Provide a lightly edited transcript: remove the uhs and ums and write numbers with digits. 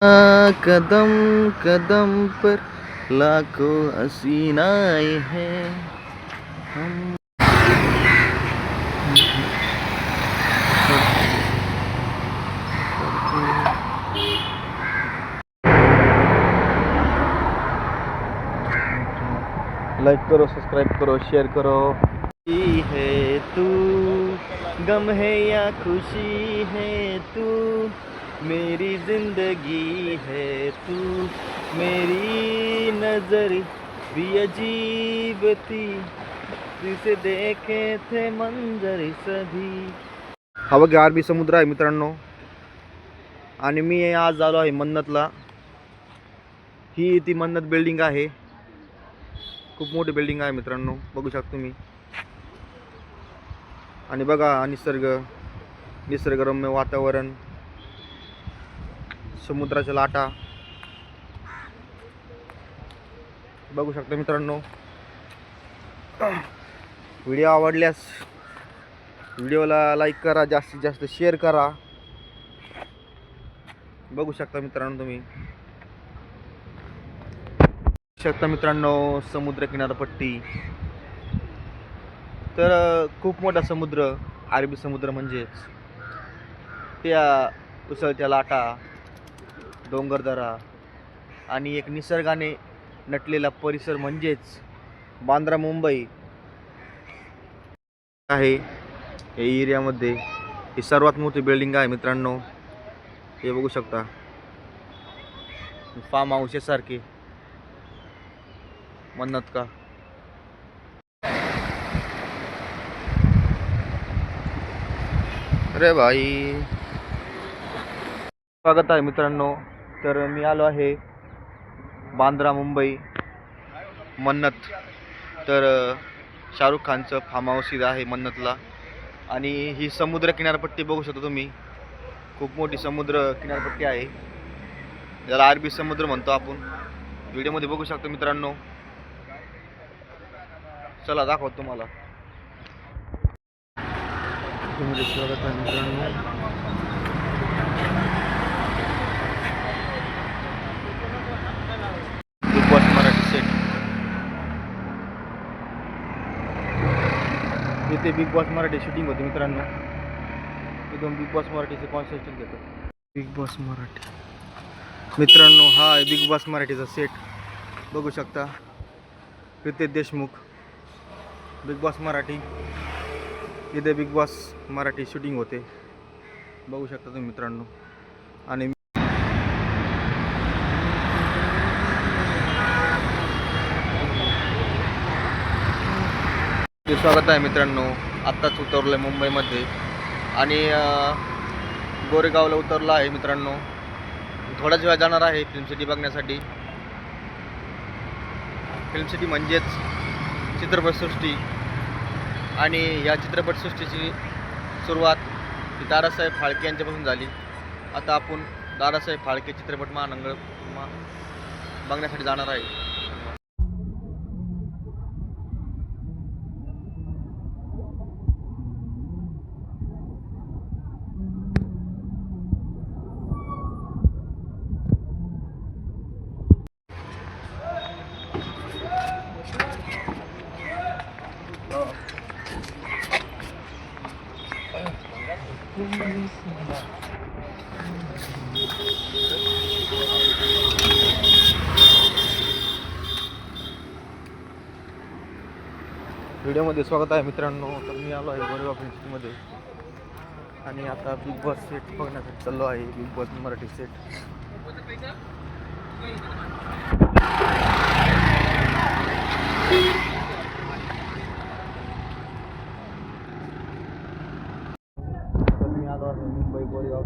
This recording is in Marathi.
कदम कदम पर लाखों हसीनाएं हैं हम। लाइक करो, सब्सक्राइब करो, शेयर करो। है तू, गम है या खुशी है तू, मेरी जिंदगी है तू, मेरी नजर भी अजीब थी, तुझे देखे थे मंजर सभी। हा बघा अरबी समुद्र आहे मित्रांनो, आणि मी आज आलो आहे मन्नतला। ही ती मन्नत बिल्डिंग आहे, खूप मोठी बिल्डिंग आहे मित्रांनो, बघू शकता तुम्ही। आणि बघा निसर्गरम्य वातावरण, समुद्राच्या लाटा बघू शकता मित्रांनो। व्हिडिओ आवडल्यास व्हिडिओला लाईक करा, जास्तीत जास्त शेअर करा। बघू शकता मित्रांनो तुम्ही, समुद्र किनारपट्टी। तर खूप मोठा समुद्र, अरबी समुद्र म्हणजेच त्या उसळत्या लाटा, डोंगरदरा आणि एक निसर्गाने नटलेला परिसर म्हणजेच बांद्रा मुंबई आहे। या एरियामध्ये ही सर्वात मोठी बिल्डिंग आहे मित्रांनो, हे बघू शकता। फार्म हाऊस सारखे मन्नत का। अरे भाई, स्वागत आहे मित्रांनो। तर मी आलो आहे बांद्रा मुंबई मन्नत। तर शाहरुख खानचं फार्म हाऊस इथं आहे मन्नतला, आणि ही समुद्र किनारपट्टी बघू शकता तुम्ही, खूप मोठी समुद्र किनारपट्टी आहे, ज्याला अरबी समुद्र म्हणतो आपण। व्हिडिओमध्ये बघू शकता मित्रांनो, चला दाखवतो तुम्हाला। स्वागत आहे मित्रांनो। बिग बॉस मराठी सेट, इथे बिग बॉस मराठी शूटिंग होती मित्रांनो। इथून बिग बॉस मराठीचे कॉन्सेप्ट घेतात। बिग बॉस मराठी मित्रांनो, हा आहे बिग बॉस मराठीचा सेट, बघू शकता। रितेश देशमुख, बिग बॉस मराठी, इथे बिग बॉस मराठी शूटिंग होते, बघू शकता तुम्ही मित्रांनो। आणि स्वागत आहे मित्रांनो। आत्ताच उतरलो आहे मुंबईमध्ये, आणि गोरेगावला उतरलो आहे मित्रांनो। थोड्याच वेळा जाणार आहे फिल्म सिटी बघण्यासाठी। फिल्म सिटी म्हणजेच चित्रपटसृष्टी, आणि या चित्रपटसृष्टीची सुरुवात दादासाहेब फाळके यांच्यापासून झाली। आता आपण दादासाहेब फाळके चित्रपट महानगर बघण्यासाठी जाणार आहे। व्हिडिओमध्ये स्वागत आहे मित्रांनो। तर मी आलो आहे गोरेगाव फिल्म सिटीमध्ये, आणि आता बिग बॉस सेट बघण्यासाठी चाललो आहे, बिग बॉस मराठी सेट। तर मी आलो आहे मुंबई गोरेगाव।